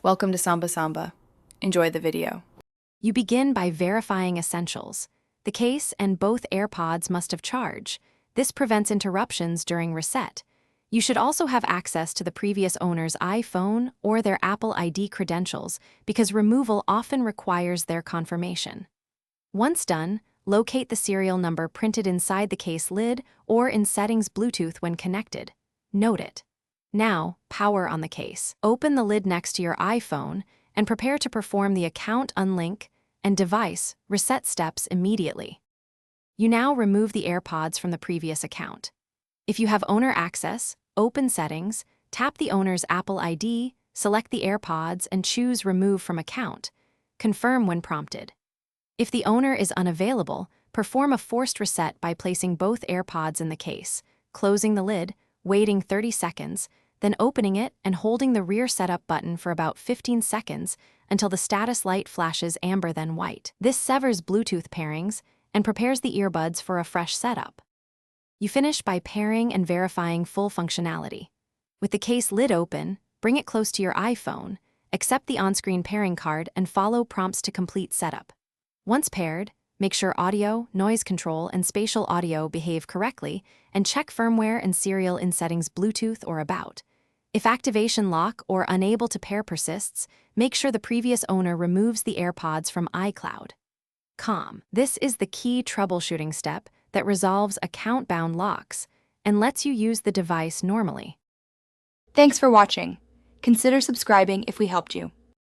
Welcome to Samba Samba. Enjoy the video. You begin by verifying essentials. The case and both AirPods must have charge. This prevents interruptions during reset. You should also have access to the previous owner's iPhone or their Apple ID credentials because removal often requires their confirmation. Once done, locate the serial number printed inside the case lid or in Settings Bluetooth when connected. Note it. Now, power on the case. Open the lid next to your iPhone and prepare to perform the account unlink and device reset steps immediately. You now remove the AirPods from the previous account. If you have owner access, open Settings, tap the owner's Apple ID, select the AirPods, and choose Remove from Account. Confirm when prompted. If the owner is unavailable, perform a forced reset by placing both AirPods in the case, closing the lid, waiting 30 seconds, then opening it and holding the rear setup button for about 15 seconds until the status light flashes amber then white. This severs Bluetooth pairings and prepares the earbuds for a fresh setup. You finish by pairing and verifying full functionality. With the case lid open, bring it close to your iPhone, accept the on-screen pairing card, and follow prompts to complete setup. Once paired, make sure audio, noise control, and spatial audio behave correctly, and check firmware and serial in Settings Bluetooth or About. If activation lock or unable to pair persists, make sure the previous owner removes the AirPods from iCloud. This is the key troubleshooting step that resolves account-bound locks and lets you use the device normally. Thanks for watching. Consider subscribing if we helped you.